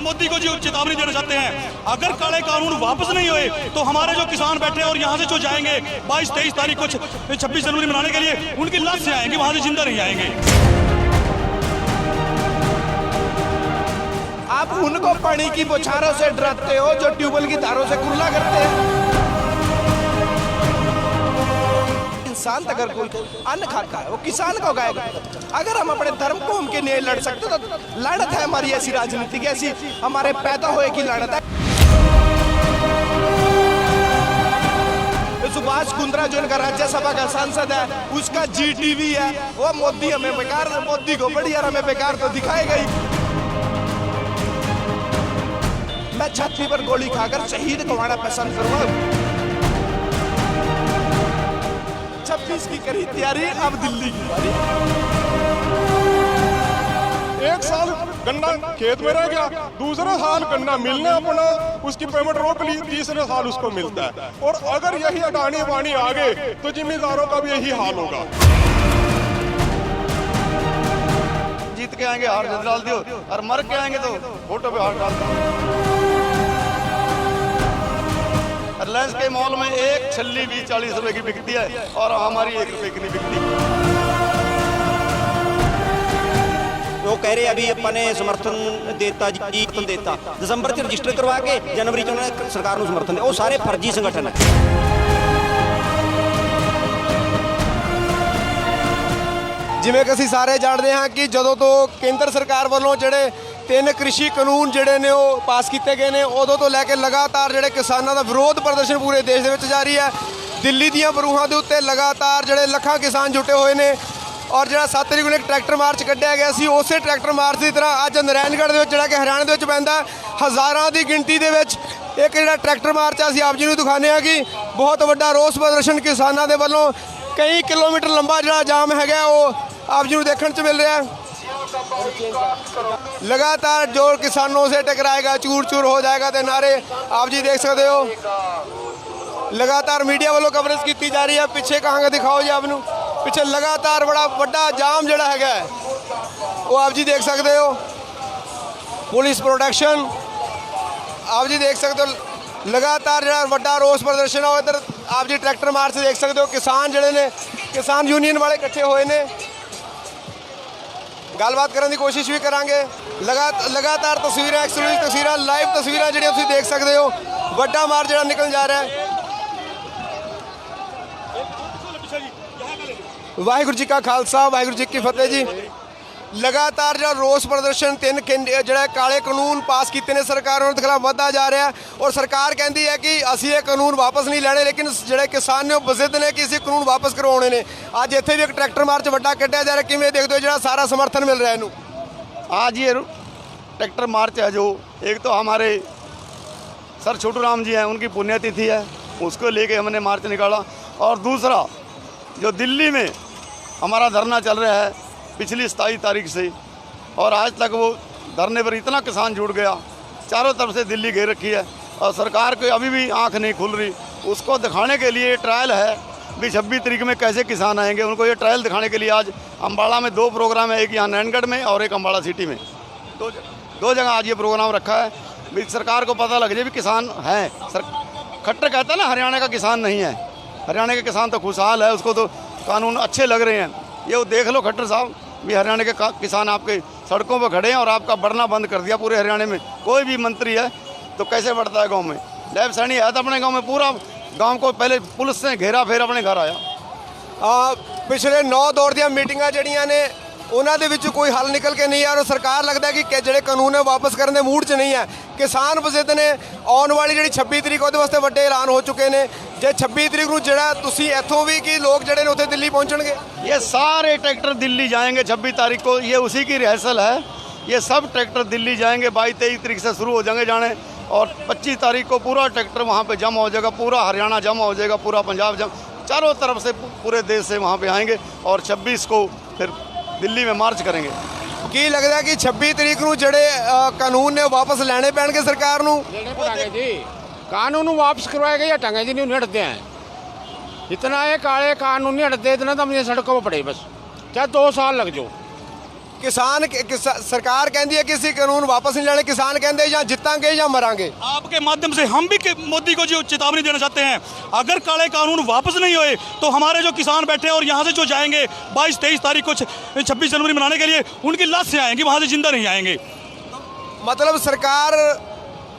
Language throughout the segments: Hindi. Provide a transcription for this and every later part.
मोदी को जो चेतावनी देना चाहते हैं, अगर काले कानून वापस नहीं हुए तो हमारे जो किसान बैठे हैं और यहाँ से जो जाएंगे 22-23 तारीख को 26 जनवरी मनाने के लिए, उनकी लाश से आएंगे, वहां से जिंदा नहीं आएंगे। आप उनको पानी की बौछारों से डराते हो जो ट्यूबवेल की तारों से कुर्ला करते हैं। इंसान अगर कोई अन्न खाता है वो किसान को उगाएगा। अगर हम अपने धर्म को उनके लिए लड़ सकते तो लड़त है हमारी, ऐसी राजनीति की, ऐसी हमारे पैदा हुए की लड़त है। सुभाष कुंद्रा जो इनका राज्यसभा का सांसद है, उसका GTV है, वो मोदी हमें बेकार, मोदी को बढ़िया हमें बेकार तो दिखाएगा ही। मैं छाती पर गोली खाकर शहीद को आना पसंद करूंगा। 26 की करी तैयारी, अब दिल्ली की बारी। एक साल गन्ना खेत में रह गया, दूसरा साल गन्ना मिलने अपना उसकी पेमेंट रोक ली, तीसरे साल उसको मिलता है। और अगर यही अडानी वानी आ गए तो जिम्मेदारों का भी यही हाल होगा। जीत के आएंगे हार डाल दो, और मर के आएंगे तो फोटो पे हार डाल दो। रिलायंस के मॉल में एक छल्ली भी 40 रुपए की बिकती है और हमारी 1 रुपए की नहीं बिकती। वो कह रहे अभी अपने समर्थन देता जी देता, दिसंबर से रजिस्टर करवा के जनवरी च उन्होंने सरकार को समर्थन दिया। वो सारे फर्जी संगठन है। जिवें कि ਅਸੀਂ ਸਾਰੇ ਜਾਣਦੇ ਹਾਂ ਕਿ ਜਦੋਂ ਤੋਂ ਕੇਂਦਰ ਸਰਕਾਰ ਵੱਲੋਂ ਜਿਹੜੇ 3 कृषि ਕਾਨੂੰਨ ਜਿਹੜੇ ਨੇ ਉਹ ਪਾਸ ਕੀਤੇ ਗਏ ਨੇ, ਉਦੋਂ ਤੋਂ ਲੈ ਕੇ ਲਗਾਤਾਰ ਜਿਹੜੇ ਕਿਸਾਨਾਂ ਦਾ ਵਿਰੋਧ ਪ੍ਰਦਰਸ਼ਨ ਪੂਰੇ ਦੇਸ਼ ਦੇ ਵਿੱਚ ਜਾਰੀ ਹੈ। ਦਿੱਲੀ ਦੀਆਂ ਬਰੂਹਾਂ ਦੇ ਉੱਤੇ ਲਗਾਤਾਰ ਜਿਹੜੇ ਲੱਖਾਂ ਕਿਸਾਨ ਜੁਟੇ ਹੋਏ ਨੇ, ਔਰ ਜਿਹੜਾ 7 ਤਰੀਕ ਨੂੰ ਇੱਕ ਟਰੈਕਟਰ ਮਾਰਚ ਕੱਢਿਆ ਗਿਆ ਸੀ, ਉਸੇ ਟਰੈਕਟਰ ਮਾਰਚ ਦੀ ਤਰ੍ਹਾਂ ਅੱਜ ਨਾਰਾਇਣਗੜ੍ਹ ਦੇ ਵਿੱਚ ਜਿਹੜਾ ਕਿ ਹਰਿਆਣਾ ਦੇ ਵਿੱਚ ਪੈਂਦਾ, ਹਜ਼ਾਰਾਂ ਦੀ ਗਿਣਤੀ ਦੇ ਵਿੱਚ ਇੱਕ ਜਿਹੜਾ ਟਰੈਕਟਰ ਮਾਰਚ ਅਸੀਂ ਆਪ ਜੀ ਨੂੰ ਦਿਖਾਉਂਦੇ ਹਾਂ ਕਿ ਬਹੁਤ ਵੱਡਾ ਰੋਸ ਪ੍ਰਦਰਸ਼ਨ ਕਿਸਾਨਾਂ ਦੇ ਵੱਲੋਂ ਕਈ ਕਿਲੋਮੀਟਰ ਲੰਬਾ ਜਿਹੜਾ ਜਾਮ ਹੈਗਾ ਉਹ आप जी देखने को मिल रहा है। लगातार जो किसानों से टकराएगा चूर चूर हो जाएगा तो नारे आप जी देख सकते हो। लगातार मीडिया वालों कवरेज की जा रही है। पीछे कहाँ का दिखाओ जी आपनू, पीछे लगातार बड़ा बड़ा जाम जड़ा है वो आप जी देख सकते हो। पुलिस प्रोटेक्शन आप जी देख सकते हो। लगातार जड़ा बड़ा रोस प्रदर्शन है। इधर आप जी ट्रैक्टर मार्च देख सकते हो। किसान जड़े ने किसान यूनियन वाले इकट्ठे हुए ने, गलबात करने की कोशिश भी करांगे। लगातार तस्वीरें एक्सक्लूसिव तस्वीरें लाइव तस्वीरें जो तुम देख सकते हो। बड़ा मार्च जो निकल जा रहा है। वाहिगुरू जी का खालसा वाहिगुरू जी की फतेह जी। लगातार जो रोस प्रदर्शन 3 जो काले कानून पास किए ने सरकार उन्होंने खिलाफ बढ़ता जा रहा है। और सरकार कहती है कि असी ये कानून वापस नहीं लेने, लेकिन जो किसान ने बजिद ने कि इसे कानून वापस करवाने ने। अज इतने भी एक ट्रैक्टर मार्च बड़ा कढ़िया जा रहा है। किमें देखते हो जो सारा समर्थन मिल रहा है इनू? आज ये ट्रैक्टर मार्च है जो एक तो हमारे सर छोटू राम जी हैं, उनकी पुण्यतिथि है, उसको लेके हमने मार्च निकाला। और दूसरा जो दिल्ली में हमारा धरना चल रहा है पिछली 27 तारीख से, और आज तक वो धरने पर इतना किसान जुट गया, चारों तरफ से दिल्ली घेर रखी है और सरकार को अभी भी आंख नहीं खुल रही। उसको दिखाने के लिए ट्रायल है भी 26 तारीख में कैसे किसान आएंगे, उनको ये ट्रायल दिखाने के लिए आज अम्बाड़ा में 2 प्रोग्राम है, एक यहाँ नारायणगढ़ में और एक अम्बाड़ा सिटी में। दो जगह आज ये प्रोग्राम रखा है भी सरकार को पता लग जाए भी किसान हैं। खट्टर कहता है ना हरियाणा का किसान नहीं है, हरियाणा के किसान तो खुशहाल है, उसको तो कानून अच्छे लग रहे हैं। ये देख लो खट्टर साहब भी हरियाणा के किसान आपके सड़कों पर खड़े हैं और आपका बढ़ना बंद कर दिया पूरे हरियाणा में। कोई भी मंत्री है तो कैसे बढ़ता है गांव में? लैब सैनी है तो अपने गांव में पूरा गांव को पहले पुलिस ने घेरा फिर अपने घर आया। पिछले 9 दौर दी मीटिंगां जड़ियां ने उन्हां दे विच कोई हल निकल के नहीं आ रहा। सरकार लगता है कि जिहड़े कानून है वापस करने दे मूड च नहीं है। किसान बजिद ने आने वाली जिहड़ी 26 तरीक उहदे वास्ते वड्डे ऐलान हो चुके हैं। जे 26 तरीक नूं जिहड़ा तुसीं इत्थों भी कि लोग जिहड़े ने उत्थे दिल्ली पहुंचणगे, ये सारे ट्रैक्टर दिल्ली जाएंगे 26 तारीख को। ये उसी की रिहर्सल है। ये सब ट्रैक्टर दिल्ली जाएंगे, 22-23 तरीक से शुरू हो जाएंगे जाने, और 25 तारीख को पूरा ट्रैक्टर वहाँ पे जमा हो जाएगा, पूरा हरियाणा जमा हो जाएगा, पूरा पंजाब चारों तरफ से पूरे देश से वहाँ पे आएंगे और 26 को फिर दिल्ली में मार्च करेंगे। की लगता है कि 26 तरीक नूं जिहड़े कानून ने वापस लैणे पैणगे सरकार नूं? जी कानून वापस करवाएगा या टंगे जी नहीं हटते हैं। इतना ये काले कानून नहीं हटते, इतना तो मुझे सड़कों पर पड़े बस, चाहे 2 साल लग जाओ। सरकार कहती है कि ਅਸੀਂ ਕਾਨੂੰਨ वापस नहीं लेने, किसान कहते ਜਾਂ ਜਿੱਤਾਂਗੇ ਜਾਂ मरांगे। आपके माध्यम से हम भी मोदी को जो चेतावनी देना चाहते हैं, अगर काले कानून वापस नहीं हुए तो हमारे जो किसान बैठे हैं और यहाँ से जो जाएंगे 22-23 तारीख को 26 जनवरी मनाने के लिए, उनकी लाश से आएंगी, वहाँ से जिंदा नहीं आएंगे। मतलब सरकार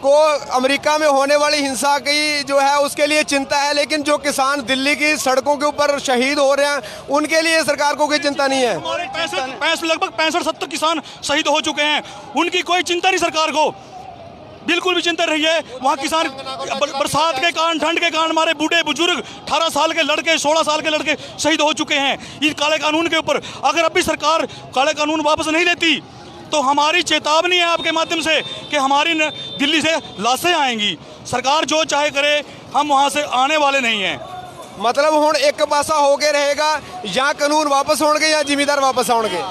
को अमेरिका में होने वाली हिंसा की जो है उसके लिए चिंता है, लेकिन जो किसान दिल्ली की सड़कों के ऊपर शहीद हो रहे हैं उनके लिए सरकार को कोई चिंता नहीं है। हमारे लगभग 65-70 किसान शहीद हो चुके हैं, उनकी कोई चिंता नहीं सरकार को, बिल्कुल भी चिंता रही है। वहाँ किसान बरसात के कारण, ठंड के कारण हमारे बूढ़े बुजुर्ग 18 साल के लड़के, 16 साल के लड़के शहीद हो चुके हैं इस काले कानून के ऊपर। अगर अब भी सरकार काले कानून वापस नहीं लेती तो हमारी चेतावनी है आपके माध्यम से कि हमारी दिल्ली से लाशें आएंगी। सरकार जो चाहे करे, हम वहाँ से आने वाले नहीं हैं। मतलब हुण एक पासा हो के रहेगा, या कानून वापस होंगे या जिम्मेदार वापस आउणगे।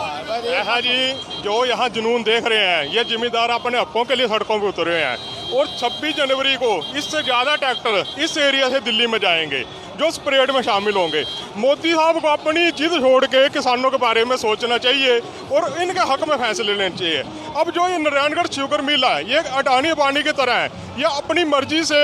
हाँ जी, जो यहाँ जुनून देख रहे हैं ये जिम्मेदार अपने हकों के लिए सड़कों पे उतरे हैं, और 26 जनवरी को इससे ज़्यादा ट्रैक्टर इस एरिया से दिल्ली में जाएंगे जो इस परेड में शामिल होंगे। मोदी साहब को अपनी जिद छोड़ के किसानों के बारे में सोचना चाहिए और इनके हक में फैसले लेने चाहिए। अब जो ये नारायणगढ़ शुगर मिल है, ये अडानी पानी की तरह है, ये अपनी मर्जी से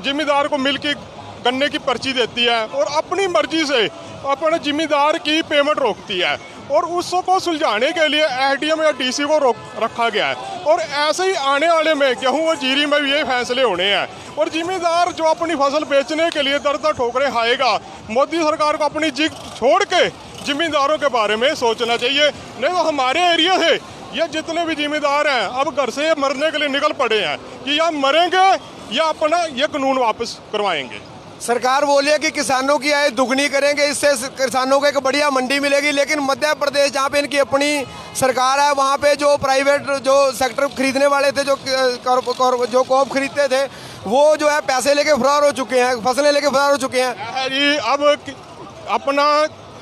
जिम्मेदार को मिल की गन्ने की पर्ची देती है और अपनी मर्जी से अपने जिम्मेदार की पेमेंट रोकती है, और उसको सुलझाने के लिए एसडीएम या डीसी को रखा गया है। और ऐसे ही आने वाले में गेहूं और जीरी में भी ये फैसले होने हैं, और जिम्मेदार जो अपनी फसल बेचने के लिए दर दर ठोकरें खाएगा, मोदी सरकार को अपनी जिद छोड़ के जिम्मेदारों के बारे में सोचना चाहिए। नहीं तो हमारे एरिया से ये जितने भी जिम्मेदार हैं अब घर से मरने के लिए निकल पड़े हैं कि या मरेंगे या अपना ये कानून वापस करवाएंगे। सरकार बोली है कि किसानों की आय दुगनी करेंगे, इससे किसानों को एक बढ़िया मंडी मिलेगी, लेकिन मध्य प्रदेश जहाँ पे इनकी अपनी सरकार है वहाँ पे जो प्राइवेट जो सेक्टर खरीदने वाले थे, जो कॉप खरीदते थे, वो जो है पैसे लेके फरार हो चुके हैं, फसलें लेके फरार हो चुके हैं। जी अब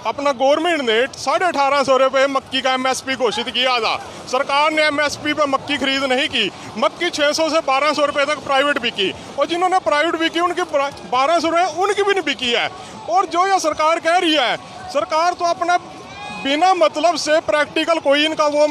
अपना गवर्नमेंट ने 1850 रुपये मक्की का एमएसपी घोषित किया था। सरकार ने एमएसपी पे मक्की खरीद नहीं की, मक्की 600 से 1200 रुपये तक प्राइवेट बिकी, और जिन्होंने प्राइवेट बिकी उनकी 1200 रुपये उनकी भी नहीं बिकी है। और जो ये सरकार कह रही है, सरकार तो अपना बिना मतलब से प्रैक्टिकल कोई इनका वो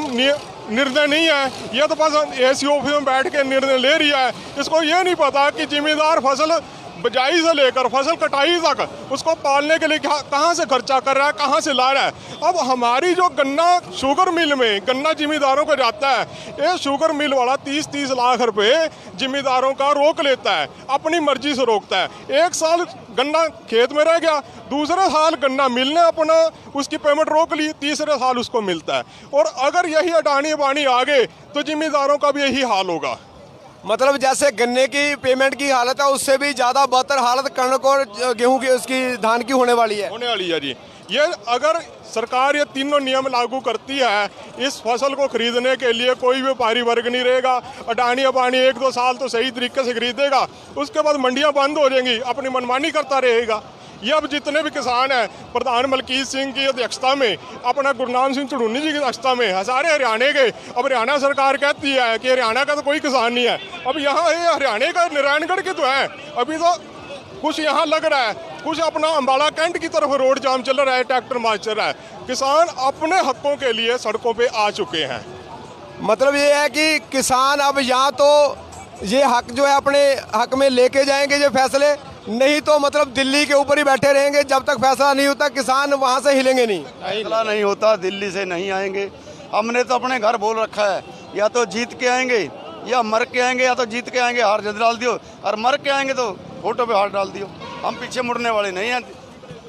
निर्णय नहीं है, ये तो बस एसी ऑफिस में बैठ के निर्णय ले रही है। इसको ये नहीं पता कि जिम्मेदार फसल बिजाई से लेकर फसल कटाई तक उसको पालने के लिए कहाँ से खर्चा कर रहा है, कहाँ से ला रहा है। अब हमारी जो गन्ना शुगर मिल में गन्ना जिम्मेदारों को जाता है, ये शुगर मिल वाला 30-30 लाख रुपए जिम्मेदारों का रोक लेता है, अपनी मर्जी से रोकता है। एक साल गन्ना खेत में रह गया, दूसरे साल गन्ना मिल ने अपना उसकी पेमेंट रोक ली, तीसरे साल उसको मिलता है। और अगर यही अडानी पानी आ गए तो जिम्मेदारों का भी यही हाल होगा। मतलब जैसे गन्ने की पेमेंट की हालत है, उससे भी ज़्यादा बेहतर हालत कणक और गेहूं की उसकी धान की होने वाली है जी। ये अगर सरकार ये तीनों नियम लागू करती है, इस फसल को खरीदने के लिए कोई व्यापारी वर्ग नहीं रहेगा। अडानी अबानी 1-2 साल तो सही तरीके से खरीदेगा, उसके बाद मंडियां बंद हो जाएंगी, अपनी मनमानी करता रहेगा। ये अब जितने भी किसान हैं, प्रधान मलकीत सिंह की अध्यक्षता में, अपना गुरनाम सिंह चढ़ूनी जी की अध्यक्षता में, सारे हरियाणा के, अब हरियाणा सरकार कहती है कि हरियाणा का तो कोई किसान नहीं है। अब यहाँ ये हरियाणा का नारायणगढ़ के तो है, अभी तो कुछ यहाँ लग रहा है, कुछ अपना अम्बाला कैंट की तरफ रोड जाम चल रहा है, ट्रैक्टर मार्च चल रहा है। किसान अपने हकों के लिए सड़कों पे आ चुके हैं। मतलब ये है कि किसान अब यहाँ तो ये हक जो है अपने हक में लेके जाएंगे ये फैसले, नहीं तो मतलब दिल्ली के ऊपर ही बैठे रहेंगे। जब तक फैसला नहीं होता किसान वहाँ से हिलेंगे नहीं। फैसला नहीं होता दिल्ली से नहीं आएंगे। हमने तो अपने घर बोल रखा है, या तो जीत के आएंगे या मर के आएंगे, या तो जीत के आएंगे हार जल्द डाल दियो, और मर के आएंगे तो फोटो पे हार डाल दियो। हम पीछे मुड़ने वाले नहीं हैं।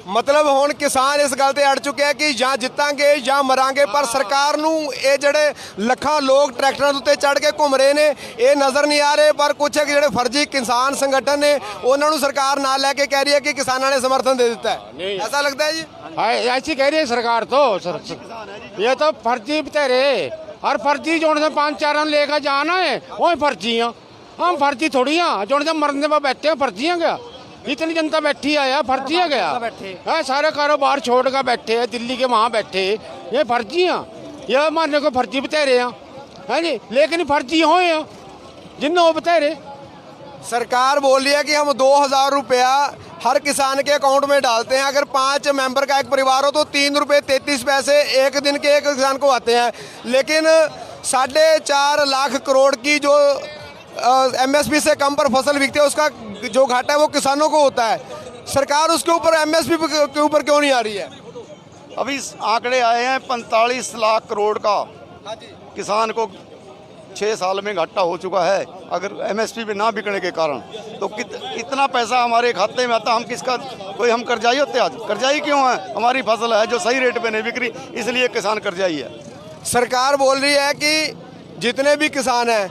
मतलब हुण किसान इस गल ते अड़ चुके हैं कि ਜਾਂ ਜਿੱਤਾਂਗੇ ਜਾਂ ਮਰਾਂਗੇ, ਪਰ ਸਰਕਾਰ ਨੂੰ ਇਹ ਜਿਹੜੇ ਲੱਖਾਂ ਲੋਕ ਟਰੈਕਟਰਾਂ ਦੇ ਉੱਤੇ ਚੜ ਕੇ ਘੁੰਮ ਰਹੇ ਨੇ ਇਹ ਨਜ਼ਰ ਨਹੀਂ ਆ ਰਹੇ, ਪਰ ਕੁਝ ਜਿਹੜੇ ਫਰਜ਼ੀ किसान संगठन ने ਉਹਨਾਂ ਨੂੰ ਸਰਕਾਰ ਨਾਲ ਲੈ ਕੇ ਕਹਿ ਰਹੀ है कि किसानों ने समर्थन दे देता है। ऐसा लगता है जी? ऐसी कह रही है सरकार तो ये तो फर्जी बतेरे, और फर्जी जो 5-4 लेकर जाना है वही फर्जियाँ, हम फर्जी थोड़ी हैं जो मरने पर बैठे हैं। फर्जियाँ क्या, इतनी जनता बैठी है यार, फर्जी है गया है, सारे कारोबार छोड़ कर बैठे हैं दिल्ली के वहाँ बैठे, ये फर्जियाँ, ये मारने को फर्जी बतेरे हैं, है जी। लेकिन फर्जी हो जिन्हें वो बतेरे सरकार बोल रही है कि हम 2000 रुपया हर किसान के अकाउंट में डालते हैं। अगर 5 मेंबर का एक परिवार हो तो 3 रुपये 33 पैसे एक दिन के एक किसान को आते हैं। लेकिन 4.5 लाख करोड़ की जो MSP से कम पर फसल बिकती है उसका जो घाटा है वो किसानों को होता है। सरकार उसके ऊपर MSP के ऊपर क्यों नहीं आ रही है? अभी आंकड़े आए हैं 45 लाख करोड़ का किसान को 6 साल में घाटा हो चुका है अगर MSP पे ना बिकने के कारण। तो इतना पैसा हमारे खाते में आता, हम किसका कोई हम कर्जाई होते? आज कर्जाई क्यों है? हमारी फसल है जो सही रेट पे नहीं बिक रही, इसलिए किसान कर्जाई है। सरकार बोल रही है कि जितने भी किसान हैं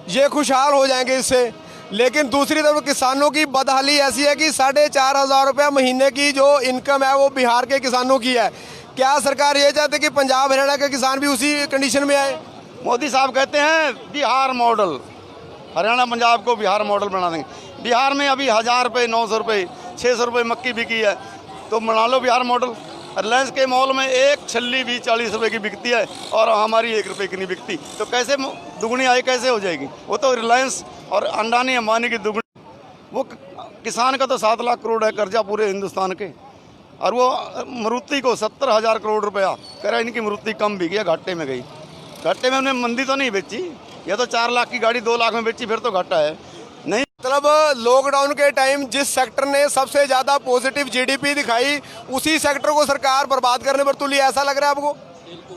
ये खुशहाल हो जाएंगे इससे, लेकिन दूसरी तरफ किसानों की बदहाली ऐसी है कि 4,500 रुपये महीने की जो इनकम है वो बिहार के किसानों की है। क्या सरकार ये चाहते कि पंजाब हरियाणा के किसान भी उसी कंडीशन में आए? मोदी साहब कहते हैं बिहार मॉडल, हरियाणा पंजाब को बिहार मॉडल बना देंगे। बिहार में अभी 1000 रुपये, 900 रुपये, 600 रुपये मक्की बिकी है, तो बना लो बिहार मॉडल। रिलायंस के मॉल में एक छल्ली भी 40 रुपये की बिकती है और हमारी 1 रुपये की नहीं बिकती, तो कैसे दुगनी आय कैसे हो जाएगी? वो तो रिलायंस और अंडानी अंबानी की दुगनी। वो किसान का तो 7 लाख करोड़ है कर्जा पूरे हिंदुस्तान के, और वो मारुति को 70,000 करोड़ रुपया कह रहा है इनकी मारुति कम बिकी है, घाटे में गई। घाटे में उन्हें मंदी तो नहीं बेची, या तो 4 लाख की गाड़ी 2 लाख में बेची, फिर तो घाटा है नहीं। मतलब लॉकडाउन के टाइम जिस सेक्टर ने सबसे ज़्यादा पॉजिटिव GDP दिखाई उसी सेक्टर को सरकार बर्बाद करने पर तुली, ऐसा लग रहा है आपको?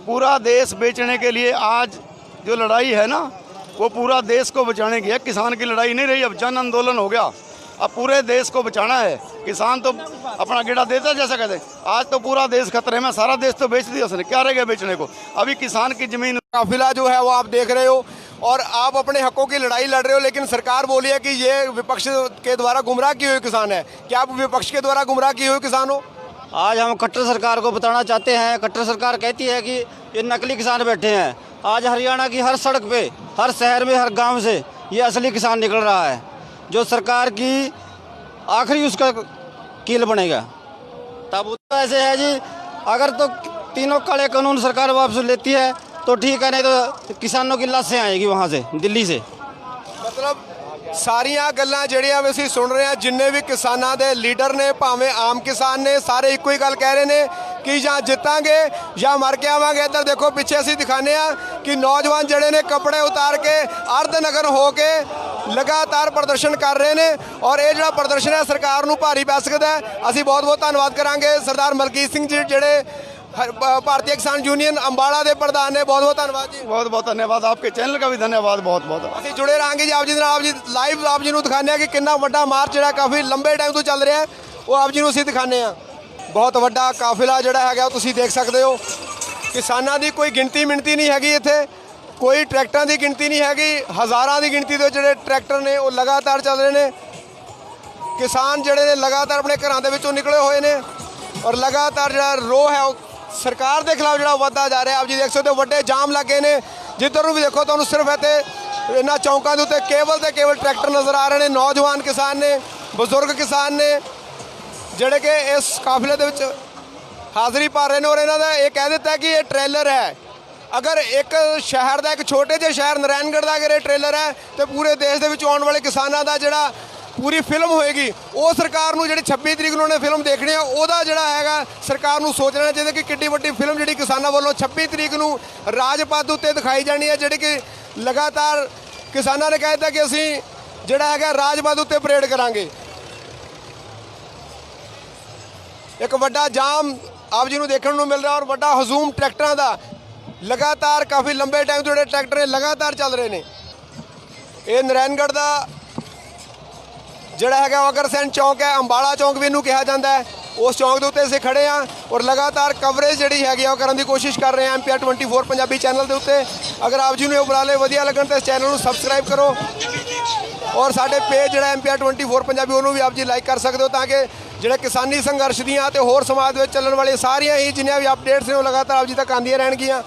पूरा देश बेचने के लिए आज जो लड़ाई है ना, वो पूरा देश को बचाने की है। किसान की लड़ाई नहीं रही, अब जन आंदोलन हो गया। अब पूरे देश को बचाना है। किसान तो अपना गेड़ा देता है जैसा कहते हैं, आज तो पूरा देश खतरे में, सारा देश तो बेच दिया उसने, क्या रह गया बेचने को? अभी किसान की जमीन काफिला जो है वो आप देख रहे हो और आप अपने हकों की लड़ाई लड़ रहे हो, लेकिन सरकार बोली है कि ये विपक्ष के द्वारा गुमराह किए हुए किसान है। क्या आप विपक्ष के द्वारा गुमराह किए हुए किसान हो? आज हम कट्टर सरकार को बताना चाहते हैं। कट्टर सरकार कहती है कि ये नकली किसान बैठे हैं। आज हरियाणा की हर सड़क पे, हर शहर में, हर गांव से ये असली किसान निकल रहा है, जो सरकार की आखिरी उसका कील बनेगा। तब तो ऐसे है जी, अगर तो तीनों काले कानून सरकार वापस लेती है तो ठीक है, नहीं तो किसानों की लाशें आएगी वहाँ से, दिल्ली से। मतलब ਸਾਰੀਆਂ ਗੱਲਾਂ ਜਿਹੜੀਆਂ ਵੀ ਅਸੀਂ ਸੁਣ ਰਹੇ ਹਾਂ, ਜਿੰਨੇ ਵੀ ਕਿਸਾਨਾਂ ਦੇ ਲੀਡਰ ਨੇ, ਭਾਵੇਂ ਆਮ ਕਿਸਾਨ ਨੇ, ਸਾਰੇ ਇੱਕੋ ਹੀ ਗੱਲ ਕਹਿ ਰਹੇ ਨੇ ਕਿ ਜਾਂ ਜਿੱਤਾਂਗੇ ਜਾਂ ਮਰ ਕੇ ਆਵਾਂਗੇ। ਇੱਧਰ ਦੇਖੋ ਪਿੱਛੇ ਅਸੀਂ ਦਿਖਾਉਂਦੇ ਹਾਂ ਕਿ ਨੌਜਵਾਨ ਜਿਹੜੇ ਨੇ ਕੱਪੜੇ ਉਤਾਰ ਕੇ ਅਰਧ ਨਗਰ ਹੋ ਕੇ ਲਗਾਤਾਰ ਪ੍ਰਦਰਸ਼ਨ ਕਰ ਰਹੇ ਨੇ, ਔਰ ਇਹ ਜਿਹੜਾ ਪ੍ਰਦਰਸ਼ਨ ਹੈ ਸਰਕਾਰ ਨੂੰ ਭਾਰੀ ਪੈ ਸਕਦਾ ਹੈ। ਅਸੀਂ ਬਹੁਤ ਬਹੁਤ ਧੰਨਵਾਦ ਕਰਾਂਗੇ ਸਰਦਾਰ ਮਲਕੀਤ ਸਿੰਘ ਜੀ ਜਿਹੜੇ भारतीय किसान यूनियन अंबाला के प्रधान ने। बहुत बहुत धन्यवाद जी। बहुत बहुत धन्यवाद, आपके चैनल का भी धन्यवाद बहुत बहुत। ਅਸੀਂ जुड़े रहेंगे जी आप जी ਨਾਲ। आप जी लाइव आप जी ਨੂੰ ਦਿਖਾਉਂਦੇ ਆ ਕਿ ਕਿੰਨਾ ਵੱਡਾ ਮਾਰਚ ਜਿਹੜਾ ਕਾਫੀ ਲੰਬੇ ਟਾਈਮ ਤੋਂ ਚੱਲ ਰਿਹਾ ਹੈ, ਉਹ ਆਪ ਜੀ ਨੂੰ ਅਸੀਂ ਦਿਖਾਉਂਦੇ ਆ। ਬਹੁਤ ਵੱਡਾ ਕਾਫਿਲਾ ਜਿਹੜਾ ਹੈਗਾ ਉਹ ਤੁਸੀਂ ਦੇਖ ਸਕਦੇ ਹੋ। ਕਿਸਾਨਾਂ ਦੀ ਕੋਈ ਗਿਣਤੀ ਮਿਣਤੀ ਨਹੀਂ ਹੈਗੀ ਇੱਥੇ, ਕੋਈ ਟਰੈਕਟਰਾਂ ਦੀ ਗਿਣਤੀ ਨਹੀਂ ਹੈਗੀ, ਹਜ਼ਾਰਾਂ ਦੀ ਗਿਣਤੀ ਦੇ ਜਿਹੜੇ ਟਰੈਕਟਰ ਨੇ ਉਹ ਲਗਾਤਾਰ ਚੱਲ ਰਹੇ ਨੇ। ਕਿਸਾਨ ਜਿਹੜੇ ਨੇ ਲਗਾਤਾਰ ਆਪਣੇ ਘਰਾਂ ਦੇ ਵਿੱਚੋਂ ਨਿਕਲੇ ਹੋਏ ਨੇ, ਔਰ ਲਗਾਤਾਰ ਜਿਹੜਾ ਰੋਹ ਹੈ ਉਹ ਸਰਕਾਰ ਦੇ ਖਿਲਾਫ ਜਿਹੜਾ ਵੱਧਦਾ ਜਾ ਰਿਹਾ। ਆਪ ਜੀ ਦੇਖ ਸਕਦੇ ਹੋ ਵੱਡੇ ਜਾਮ ਲੱਗੇ ਨੇ, ਜਿੱਧਰ ਨੂੰ ਵੀ ਦੇਖੋ ਤੁਹਾਨੂੰ ਸਿਰਫ ਇੱਥੇ ਇਹਨਾਂ ਚੌਂਕਾਂ ਦੇ ਉੱਤੇ ਕੇਵਲ ਤੇ ਕੇਵਲ ਟਰੈਕਟਰ ਨਜ਼ਰ ਆ ਰਹੇ ਨੇ। ਨੌਜਵਾਨ ਕਿਸਾਨ ਨੇ, ਬਜ਼ੁਰਗ ਕਿਸਾਨ ਨੇ ਜਿਹੜੇ ਕਿ ਇਸ ਕਾਫਲੇ ਦੇ ਵਿੱਚ ਹਾਜ਼ਰੀ ਭਰ ਰਹੇ ਨੇ, ਔਰ ਇਹਨਾਂ ਦਾ ਇਹ ਕਹਿ ਦਿੱਤਾ ਕਿ ਇਹ ਟ੍ਰੇਲਰ ਹੈ। ਅਗਰ ਇੱਕ ਸ਼ਹਿਰ ਦਾ, ਇੱਕ ਛੋਟੇ ਜਿਹੇ ਸ਼ਹਿਰ ਨਾਰਾਇਣਗੜ੍ਹ ਦਾ ਅਗਰ ਇਹ ਟ੍ਰੇਲਰ ਹੈ ਤੇ ਪੂਰੇ ਦੇਸ਼ ਦੇ ਵਿੱਚ ਆਉਣ ਵਾਲੇ ਕਿਸਾਨਾਂ ਦਾ ਜਿਹੜਾ ਪੂਰੀ ਫਿਲਮ ਹੋਏਗੀ, ਉਹ ਸਰਕਾਰ ਨੂੰ ਜਿਹੜੀ 26 ਤਰੀਕ ਨੂੰ ਉਹਨੇ ਫਿਲਮ ਦੇਖਣੀ ਆ, ਉਹਦਾ ਜਿਹੜਾ ਹੈਗਾ ਸਰਕਾਰ ਨੂੰ ਸੋਚ ਲੈਣਾ ਚਾਹੀਦਾ ਕਿ ਕਿੱਡੀ ਵੱਡੀ ਫਿਲਮ ਜਿਹੜੀ ਕਿਸਾਨਾਂ ਵੱਲੋਂ 26 ਤਰੀਕ ਨੂੰ ਰਾਜਪਥ ਉੱਤੇ ਦਿਖਾਈ ਜਾਣੀ ਹੈ, ਜਿਹੜੀ ਕਿ ਲਗਾਤਾਰ ਕਿਸਾਨਾਂ ਨੇ ਕਹਿ ਦਿੱਤਾ ਕਿ ਅਸੀਂ ਜਿਹੜਾ ਹੈਗਾ ਰਾਜਪਥ ਉੱਤੇ ਪਰੇਡ ਕਰਾਂਗੇ। ਇੱਕ ਵੱਡਾ ਜਾਮ ਆਪ ਜੀ ਨੂੰ ਦੇਖਣ ਨੂੰ ਮਿਲ ਰਿਹਾ, ਔਰ ਵੱਡਾ ਹਜੂਮ ਟਰੈਕਟਰਾਂ ਦਾ ਲਗਾਤਾਰ ਕਾਫੀ ਲੰਬੇ ਟਾਈਮ ਤੋਂ ਜਿਹੜੇ ਟਰੈਕਟਰ ਨੇ ਲਗਾਤਾਰ ਚੱਲ ਰਹੇ ਨੇ। ਇਹ ਨਾਰਾਇਣਗੜ੍ਹ ਦਾ ਜਿਹੜਾ ਹੈਗਾ ਅਗਰਸੈਨ ਚੌਂਕ ਹੈ, ਅੰਬਾਲਾ ਚੌਂਕ ਵੀ ਇਹਨੂੰ ਕਿਹਾ ਜਾਂਦਾ ਹੈ। ਉਸ ਚੌਂਕ ਦੇ ਉੱਤੇ ਅਸੀਂ ਖੜੇ ਹਾਂ ਔਰ ਲਗਾਤਾਰ ਕਵਰੇਜ ਜਿਹੜੀ ਹੈਗੀ ਆ ਉਹ ਕਰਨ ਦੀ ਕੋਸ਼ਿਸ਼ ਕਰ ਰਹੇ ਹਾਂ MPR 24 ਪੰਜਾਬੀ ਚੈਨਲ ਦੇ ਉੱਤੇ। ਅਗਰ ਆਪ ਜੀ ਨੂੰ ਇਹ ਉਪਰਾਲੇ ਵਧੀਆ ਲੱਗਣ ਤਾਂ ਇਸ ਚੈਨਲ ਨੂੰ ਸਬਸਕ੍ਰਾਈਬ ਕਰੋ, ਔਰ ਸਾਡੇ ਪੇਜ ਜਿਹੜਾ MPR 24 ਪੰਜਾਬੀ ਉਹਨੂੰ ਵੀ ਆਪ ਜੀ ਲਾਈਕ ਕਰ ਸਕਦੇ ਹੋ, ਤਾਂ ਕਿ ਜਿਹੜੇ ਕਿਸਾਨੀ ਸੰਘਰਸ਼ ਦੀਆਂ ਤੇ ਹੋਰ ਸਮਾਜ ਵਿੱਚ ਚੱਲਣ ਵਾਲੀਆਂ ਸਾਰੀਆਂ ਹੀ ਜਿੰਨੀਆਂ ਵੀ ਅਪਡੇਟਸ ਨੇ ਉਹ ਲਗਾਤਾਰ ਆਪ ਜੀ ਤੱਕ ਆਉਂਦੀਆਂ ਰਹਿਣਗੀਆਂ।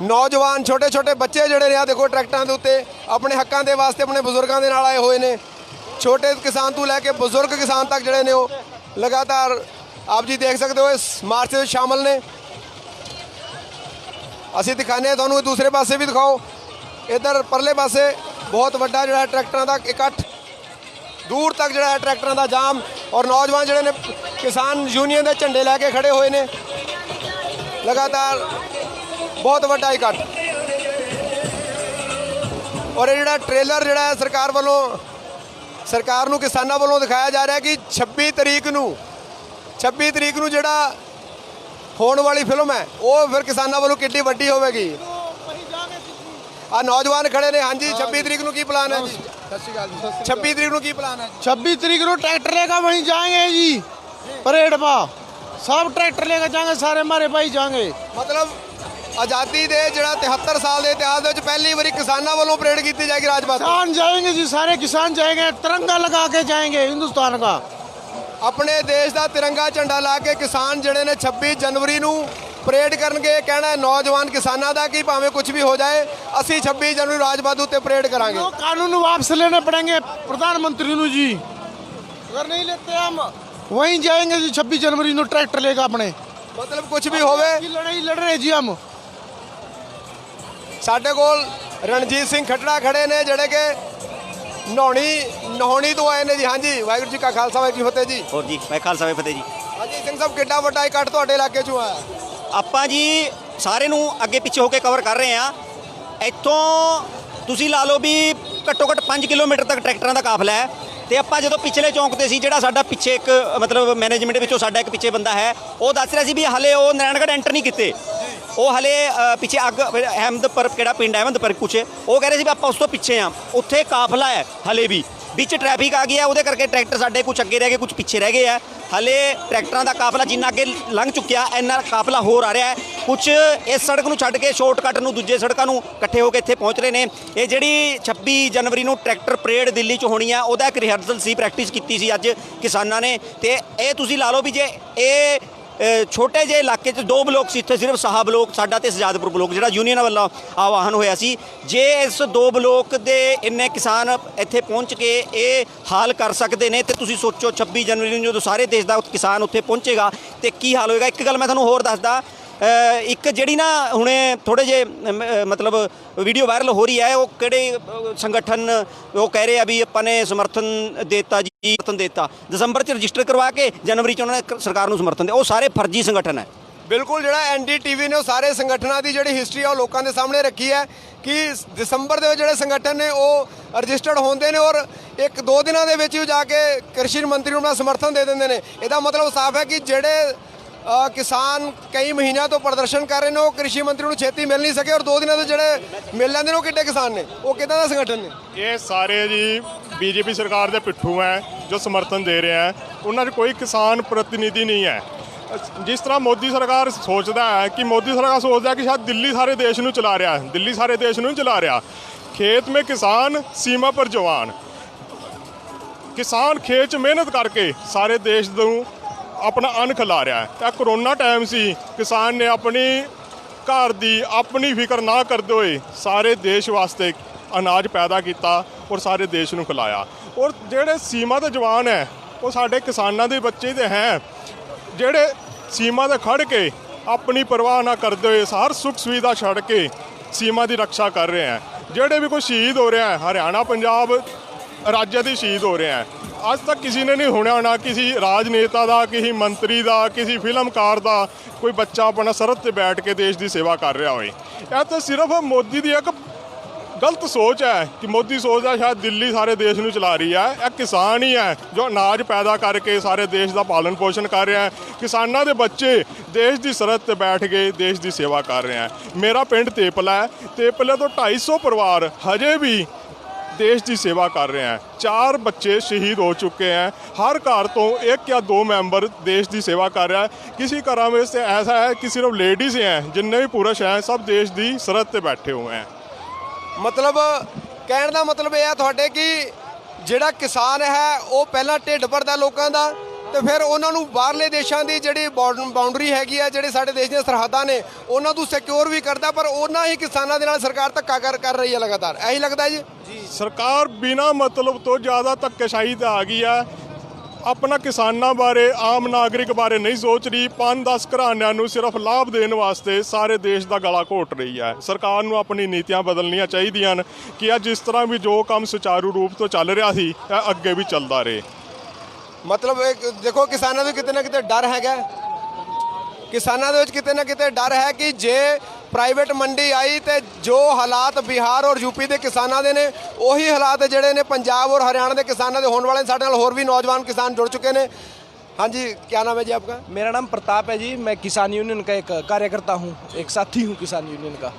ਨੌਜਵਾਨ ਛੋਟੇ ਛੋਟੇ ਬੱਚੇ ਜਿਹੜੇ ਨੇ ਆ ਦੇਖੋ ਟਰੈਕਟਰਾਂ ਦੇ ਉੱਤੇ ਆਪਣੇ ਹੱਕਾਂ ਦੇ ਵਾਸਤੇ ਆਪਣੇ ਬਜ਼ੁਰਗਾਂ ਦੇ ਨਾਲ ਆਏ ਹੋਏ ਨੇ। ਛੋਟੇ ਕਿਸਾਨ ਤੋਂ ਲੈ ਕੇ ਬਜ਼ੁਰਗ ਕਿਸਾਨ ਤੱਕ ਜਿਹੜੇ ਨੇ ਉਹ ਲਗਾਤਾਰ ਆਪ ਜੀ ਦੇਖ ਸਕਦੇ ਹੋ ਇਸ ਮਾਰਚ ਵਿੱਚ ਸ਼ਾਮਲ ਨੇ। ਅਸੀਂ ਦਿਖਾਉਂਦੇ ਹਾਂ ਤੁਹਾਨੂੰ, ਦੂਸਰੇ ਪਾਸੇ ਵੀ ਦਿਖਾਓ। ਇੱਧਰ ਪਰਲੇ ਪਾਸੇ ਬਹੁਤ ਵੱਡਾ ਜਿਹੜਾ ਟਰੈਕਟਰਾਂ ਦਾ ਇਕੱਠ, ਦੂਰ ਤੱਕ ਜਿਹੜਾ ਟਰੈਕਟਰਾਂ ਦਾ ਜਾਮ, ਔਰ ਨੌਜਵਾਨ ਜਿਹੜੇ ਨੇ ਕਿਸਾਨ ਯੂਨੀਅਨ ਦੇ ਝੰਡੇ ਲੈ ਕੇ ਖੜੇ ਹੋਏ ਨੇ। ਲਗਾਤਾਰ ਬਹੁਤ ਵੱਡਾ ਇਕੱਠ, ਔਰ ਇਹ ਜਿਹੜਾ ਟ੍ਰੇਲਰ ਜਿਹੜਾ ਹੈ ਸਰਕਾਰ ਨੂੰ ਕਿਸਾਨਾਂ ਵੱਲੋਂ ਦਿਖਾਇਆ ਜਾ ਰਿਹਾ ਕਿ 26 ਤਰੀਕ ਨੂੰ ਜਿਹੜਾ ਹੋਣ ਵਾਲੀ ਫਿਲਮ ਹੈ ਉਹ ਫਿਰ ਕਿਸਾਨਾਂ ਵੱਲੋਂ ਕਿੰਨੀ ਵੱਡੀ ਹੋਵੇਗੀ। ਆ ਨੌਜਵਾਨ ਖੜੇ ਨੇ। ਹਾਂਜੀ, 26 ਤਰੀਕ ਨੂੰ ਕੀ ਪਲਾਨ ਹੈ ਜੀ? ਸਤਿ ਸ਼੍ਰੀ ਅਕਾਲ ਜੀ। 26 ਤਰੀਕ ਨੂੰ ਕੀ ਪਲਾਨ ਹੈ? 26 तरीक को ट्रैक्टर लेकर वहीं जाएंगे जी, परेड पर सब ट्रैक्टर लेकर जाएंगे, सारे हमारे भाई जाएंगे। ਮਤਲਬ ਆਜ਼ਾਦੀ ਦੇ ਜਿਹੜਾ 73 ਸਾਲ ਦੇ ਇਤਿਹਾਸ ਦੇ ਵਿੱਚ ਪਹਿਲੀ ਵਾਰੀ ਕਿਸਾਨਾਂ ਵੱਲੋਂ ਪਰੇਡ ਕੀਤੀ ਜਾਏਗੀ ਰਾਜਪਾਲ। किसान जाएंगे जी, सारे किसान जाएंगे, तिरंगा लगा के जाएंगे हिंदुस्तान का। ਆਪਣੇ ਦੇਸ਼ ਦਾ ਤਿਰੰਗਾ ਝੰਡਾ ਲਾ ਕੇ ਕਿਸਾਨ ਜਿਹੜੇ ਨੇ 26 ਜਨਵਰੀ ਨੂੰ ਪਰੇਡ ਕਰਨਗੇ। ਕਹਿਣਾ ਹੈ ਨੌਜਵਾਨ ਕਿਸਾਨਾਂ ਦਾ ਕਿ ਭਾਵੇਂ ਕੁਝ ਵੀ ਹੋ ਜਾਏ, ਅਸੀਂ 26 ਜਨਵਰੀ ਰਾਜਪਾथ ਉੱਤੇ ਪਰੇਡ ਕਰਾਂਗੇ। तो कानून वापस लेने पड़ेंगे प्रधानमंत्री ਨੂੰ जी, अगर नहीं लेते हम वहीं जाएंगे जी 26 जनवरी ਨੂੰ ट्रैक्टर लेकर अपने। ਮਤਲਬ ਕੁਝ ਵੀ ਹੋਵੇ। की लड़ाई लड़ रहे जी हम। ਸਾਡੇ ਕੋਲ ਰਣਜੀਤ ਸਿੰਘ ਖੱਟੜਾ ਖੜੇ ਨੇ ਜਿਹੜੇ ਕਿ ਨਹਾਉਣੀ ਤੋਂ ਆਏ ਨੇ ਜੀ। ਹਾਂਜੀ, ਵਾਹਿਗੁਰੂ ਜੀ ਕਾ ਖਾਲਸਾ ਵਾਹਿਗੁਰੂ ਜੀ ਕੀ ਫਤਿਹ ਜੀ। ਹੋਰ ਜੀ, ਮੈਂ ਖਾਲਸਾ ਵੇ ਫਤਿਹ ਜੀ। ਹਾਂਜੀ ਸਿੰਘ ਸਾਹਿਬ, ਕਿੱਡਾ ਵੱਡਾ ਇਕੱਠ ਤੁਹਾਡੇ ਇਲਾਕੇ 'ਚੋਂ ਆਇਆ? ਆਪਾਂ ਜੀ ਸਾਰੇ ਨੂੰ ਅੱਗੇ ਪਿੱਛੇ ਹੋ ਕੇ ਕਵਰ ਕਰ ਰਹੇ ਆ। ਇੱਥੋਂ ਤੁਸੀਂ ਲਾ ਲਓ ਵੀ ਘੱਟੋ ਘੱਟ 5 ਕਿਲੋਮੀਟਰ ਤੱਕ ਟਰੈਕਟਰਾਂ ਦਾ ਕਾਫਲਾ ਹੈ। ਤੇ ਆਪਾਂ ਜਦੋਂ ਪਿਛਲੇ ਚੌਂਕ ਤੇ ਸੀ, ਜਿਹੜਾ ਸਾਡਾ ਪਿੱਛੇ ਇੱਕ ਮਤਲਬ ਮੈਨੇਜਮੈਂਟ ਵਿੱਚੋਂ ਸਾਡਾ ਇੱਕ ਪਿੱਛੇ ਬੰਦਾ ਹੈ, ਉਹ ਦੱਸ ਰਿਹਾ ਸੀ ਵੀ ਹਲੇ ਉਹ ਨਾਰਾਇਣਗੜ੍ਹ ਐਂਟਰ ਨਹੀਂ ਕੀਤੇ। ਉਹ ਹਲੇ ਪਿੱਛੇ ਅਹਿਮਦਪੁਰ, ਕਿਹੜਾ ਪਿੰਡ ਹੈ ਅਹਿਮਦਪੁਰ ਕੁਛ, ਉਹ ਕਹਿ ਰਹੇ ਸੀ ਵੀ ਆਪਾਂ ਉਸ ਤੋਂ ਪਿੱਛੇ ਆ। ਉੱਥੇ ਕਾਫਲਾ ਹੈ ਹਲੇ ਵੀ, ਵਿੱਚ ਟ੍ਰੈਫਿਕ ਆ ਗਿਆ, ਉਹਦੇ ਕਰਕੇ ਟਰੈਕਟਰ ਸਾਡੇ ਕੁਝ ਅੱਗੇ ਰਹਿ ਗਏ, ਕੁਝ ਪਿੱਛੇ ਰਹਿ ਗਏ ਆ। ਹਲੇ ਟਰੈਕਟਰਾਂ ਦਾ ਕਾਫਲਾ ਜਿੰਨਾ ਅੱਗੇ ਲੰਘ ਚੁੱਕਿਆ, ਇੰਨਾ ਕਾਫਲਾ ਹੋਰ ਆ ਰਿਹਾ ਹੈ। ਕੁਝ ਇਸ ਸੜਕ ਨੂੰ ਛੱਡ ਕੇ ਸ਼ਾਰਟਕਟ ਨੂੰ ਦੂਜੇ ਸੜਕਾਂ ਨੂੰ ਇਕੱਠੇ ਹੋ ਕੇ ਇੱਥੇ ਪਹੁੰਚ ਰਹੇ ਨੇ। ਇਹ ਜਿਹੜੀ 26 ਜਨਵਰੀ ਨੂੰ ਟਰੈਕਟਰ ਪਰੇਡ ਦਿੱਲੀ 'ਚ ਹੋਣੀ ਆ, ਉਹਦਾ ਇੱਕ ਰਿਹਰਸਲ ਸੀ, ਪ੍ਰੈਕਟਿਸ ਕੀਤੀ ਸੀ ਅੱਜ ਕਿਸਾਨਾਂ ਨੇ। ਤੇ ਇਹ ਤੁਸੀਂ ਲਾ ਲਓ ਵੀ ਜੇ ਇਹ ਛੋਟੇ ਜਿਹੇ ਇਲਾਕੇ 'ਚ 2 ਬਲੋਕ ਸੀ, ਇੱਥੇ ਸਿਰਫ ਸਾਹਾ ਬਲੋਕ ਸਾਡਾ ਤੇ ਸਜਾਦਪੁਰ ਬਲੋਕ ਜਿਹੜਾ ਯੂਨੀਅਨ ਵੱਲੋਂ ਆਹਵਾਨ ਹੋਇਆ ਸੀ। ਜੇ ਇਸ 2 ਬਲੋਕ ਦੇ ਇੰਨੇ ਕਿਸਾਨ ਇੱਥੇ ਪਹੁੰਚ ਕੇ ਇਹ ਹਾਲ ਕਰ ਸਕਦੇ ਨੇ, ਤੇ ਤੁਸੀਂ ਸੋਚੋ 26 ਜਨਵਰੀ ਨੂੰ ਜਦੋਂ ਸਾਰੇ ਦੇਸ਼ ਦਾ ਕਿਸਾਨ ਉੱਥੇ ਪਹੁੰਚੇਗਾ ਤੇ ਕੀ ਹਾਲ ਹੋਏਗਾ। ਇੱਕ ਗੱਲ ਮੈਂ ਤੁਹਾਨੂੰ ਹੋਰ ਦੱਸਦਾ, ਇੱਕ ਜਿਹੜੀ ਨਾ ਹੁਣੇ ਥੋੜੇ ਜੇ ਮਤਲਬ ਵੀਡੀਓ ਵਾਇਰਲ ਹੋ ਰਹੀ ਹੈ, ਉਹ ਕਿਹੜੇ ਸੰਗਠਨ ਉਹ ਕਹਿ ਰਹੇ ਆ ਵੀ ਆਪਾਂ ਨੇ ਸਮਰਥਨ ਦੇਤਾ ਜੀ, ਸਮਰਥਨ ਦੇਤਾ। ਦਸੰਬਰ 'ਚ ਰਜਿਸਟਰ ਕਰਵਾ ਕੇ ਜਨਵਰੀ 'ਚ ਉਹਨਾਂ ਨੇ ਸਰਕਾਰ ਨੂੰ ਸਮਰਥਨ ਦੇ, ਉਹ ਸਾਰੇ ਫਰਜ਼ੀ ਸੰਗਠਨ ਹੈ। ਬਿਲਕੁਲ, ਜਿਹੜਾ ਐਨਡੀਟੀਵੀ ਨੇ ਉਹ ਸਾਰੇ ਸੰਗਠਨਾਂ ਦੀ ਜਿਹੜੀ ਹਿਸਟਰੀ ਆ ਉਹ ਲੋਕਾਂ ਦੇ ਸਾਹਮਣੇ ਰੱਖੀ ਹੈ ਕਿ ਦਸੰਬਰ ਦੇ ਵਿੱਚ ਜਿਹੜੇ ਸੰਗਠਨ ਨੇ ਉਹ ਰਜਿਸਟਰਡ ਹੁੰਦੇ ਨੇ ਔਰ 1-2 ਦਿਨਾਂ ਦੇ ਵਿੱਚ ਹੀ ਜਾ ਕੇ ਕ੍ਰਿਸ਼ੀ ਮੰਤਰੀ ਨੂੰ ਆਪਣਾ ਸਮਰਥਨ ਦੇ ਦਿੰਦੇ ਨੇ। ਇਹਦਾ ਮਤਲਬ ਸਾਫ਼ ਹੈ ਕਿ ਜਿਹੜੇ ਕਿਸਾਨ ਕਈ ਮਹੀਨਿਆਂ ਤੋਂ ਪ੍ਰਦਰਸ਼ਨ ਕਰ ਰਹੇ ਨੇ ਉਹ ਕ੍ਰਿਸ਼ੀ ਮੰਤਰੀ ਨੂੰ ਛੇਤੀ ਮਿਲ ਨਹੀਂ ਸਕੇ, ਔਰ 2 ਦਿਨਾਂ ਤੋਂ ਜਿਹੜੇ ਮਿਲ ਲੈਂਦੇ ਨੇ ਉਹ ਕਿੱਡੇ ਕਿਸਾਨ ਨੇ, ਉਹ ਕਿੱਦਾਂ ਦਾ ਸੰਗਠਨ ਨੇ? ਇਹ ਸਾਰੇ ਜੀ ਬੀਜੇਪੀ ਸਰਕਾਰ ਦੇ ਪਿੱਠੂ ਹੈ ਜੋ ਸਮਰਥਨ ਦੇ ਰਹੇ ਹੈ। ਉਹਨਾਂ 'ਚ ਕੋਈ ਕਿਸਾਨ ਪ੍ਰਤੀਨਿਧੀ ਨਹੀਂ ਹੈ। ਜਿਸ ਤਰ੍ਹਾਂ ਮੋਦੀ ਸਰਕਾਰ ਸੋਚਦਾ ਹੈ ਕਿ ਸ਼ਾਇਦ ਦਿੱਲੀ ਸਾਰੇ ਦੇਸ਼ ਨੂੰ ਚਲਾ ਰਿਹਾ ਹੈ, ਦਿੱਲੀ ਸਾਰੇ ਦੇਸ਼ ਨੂੰ ਚਲਾ ਰਿਹਾ। खेत में किसान, सीमा पर जवान। किसान खेत 'ਚ ਮਿਹਨਤ ਕਰਕੇ ਸਾਰੇ ਦੇਸ਼ ਨੂੰ ਆਪਣਾ ਅੰਨ ਖਿਲਾ ਰਿਹਾ ਹੈ। ਤਾਂ ਕਰੋਨਾ ਟਾਈਮ ਸੀ, ਕਿਸਾਨ ਨੇ ਆਪਣੀ ਘਰ ਦੀ ਆਪਣੀ ਫਿਕਰ ਨਾ ਕਰਦੇ ਹੋਏ ਸਾਰੇ ਦੇਸ਼ ਵਾਸਤੇ ਅਨਾਜ ਪੈਦਾ ਕੀਤਾ ਔਰ ਸਾਰੇ ਦੇਸ਼ ਨੂੰ ਖਿਲਾਇਆ। ਔਰ ਜਿਹੜੇ ਸੀਮਾ ਦੇ ਜਵਾਨ ਹੈ ਉਹ ਸਾਡੇ ਕਿਸਾਨਾਂ ਦੇ ਬੱਚੇ ਤੇ ਹੈ ਜਿਹੜੇ ਸੀਮਾ ਤੇ ਖੜ ਕੇ ਆਪਣੀ ਪਰਵਾਹ ਨਾ ਕਰਦੇ ਹੋਏ ਹਰ ਸੁੱਖ ਸੁਵਿਧਾ ਛੱਡ ਕੇ ਸੀਮਾ ਦੀ ਰੱਖਿਆ ਕਰ ਰਹੇ ਹੈ। ਜਿਹੜੇ ਵੀ ਕੋਈ ਸ਼ਹੀਦ ਹੋ ਰਿਹਾ ਹੈ ਹਰਿਆਣਾ ਪੰਜਾਬ राज्य के शहीद हो रहे हैं। आज तक किसी ने नहीं होना ना किसी राजनेता का, किसी मंत्री का, किसी फिल्मकार का कोई बच्चा अपना सरहद से बैठ के देश की सेवा कर रहा हो। यह तो सिर्फ मोदी की एक गलत सोच है कि मोदी सोचता शायद दिल्ली सारे देश में चला रही है। यह किसान ही है जो अनाज पैदा करके सारे देश का पालन पोषण कर रहे हैं। किसानों के बच्चे देश की सरहद से बैठ के देश की सेवा कर रहे हैं। मेरा पिंड तेपला है, तेपले तो 250 परिवार हजे भी देश की सेवा कर रहे हैं। 4 बच्चे शहीद हो चुके हैं। हर घर तो 1 या 2 मैंबर देश की सेवा कर रहा है। किसी घर में से ऐसा है कि सिर्फ लेडीज़ हैं, जितने भी पुरुष हैं सब देश की सरहद पे बैठे हुए हैं। मतलब कहने का मतलब यह है तुहाडे कि जिहड़ा किसान है वो पहला ढिड भरदा लोगों का तो फिर उन्होंने बाहरले देशों की जी बाउंड्री हैगी है जिहड़े साडे देश दी सरहदां ने उन्होंने तो सिक्योर भी करता पर उन्ना ही किसानों के नाल सरकार धक्का कर रही है लगातार। यही लगता है जी सरकार बिना मतलब तो ज़्यादा धक्केशाही आ गई है। ਆਪਣਾ ਕਿਸਾਨਾਂ ਬਾਰੇ, ਆਮ ਨਾਗਰਿਕ ਬਾਰੇ ਨਹੀਂ ਸੋਚ ਰਹੀ। 5-10 ਘਰਾਣਿਆਂ ਨੂੰ ਸਿਰਫ ਲਾਭ ਦੇਣ ਵਾਸਤੇ ਸਾਰੇ ਦੇਸ਼ ਦਾ ਗਲਾ ਘੋਟ ਰਹੀ ਹੈ। ਸਰਕਾਰ ਨੂੰ ਆਪਣੀ ਨੀਤੀਆਂ ਬਦਲਣੀਆਂ ਚਾਹੀਦੀਆਂ ਹਨ ਕਿ ਇਹ ਜਿਸ ਤਰ੍ਹਾਂ ਵੀ ਜੋ ਕੰਮ ਸੁਚਾਰੂ ਰੂਪ ਤੋਂ ਚੱਲ ਰਿਹਾ ਸੀ ਇਹ ਅੱਗੇ ਵੀ ਚੱਲਦਾ ਰਹੇ। ਮਤਲਬ ਇੱਕ ਦੇਖੋ ਕਿਸਾਨਾਂ ਨੂੰ ਕਿਤੇ ਨਾ ਕਿਤੇ ਡਰ ਹੈਗਾ, ਕਿਸਾਨਾਂ ਦੇ ਵਿੱਚ ਕਿਤੇ ਨਾ ਕਿਤੇ ਡਰ ਹੈ ਕਿ ਜੇ ਪ੍ਰਾਈਵੇਟ ਮੰਡੀ ਆਈ ਤੇ ਜੋ ਹਾਲਾਤ ਬਿਹਾਰ ਔਰ यूपी ਦੇ ਕਿਸਾਨਾਂ ਦੇ ਨੇ ਉਹੀ ਹਾਲਾਤ ਜਿਹੜੇ ਨੇ ਪੰਜਾਬ ਔਰ हरियाणा ਦੇ ਕਿਸਾਨਾਂ ਦੇ ਹੋਣ ਵਾਲੇ। ਸਾਡੇ ਨਾਲ ਹੋਰ ਵੀ ਨੌਜਵਾਨ ਕਿਸਾਨ जुड़ चुके हैं। हाँ जी, क्या नाम है जी आपका? मेरा नाम प्रताप है जी। मैं किसान यूनियन का एक कार्यकर्ता हूँ, एक साथी हूँ किसान यूनियन का।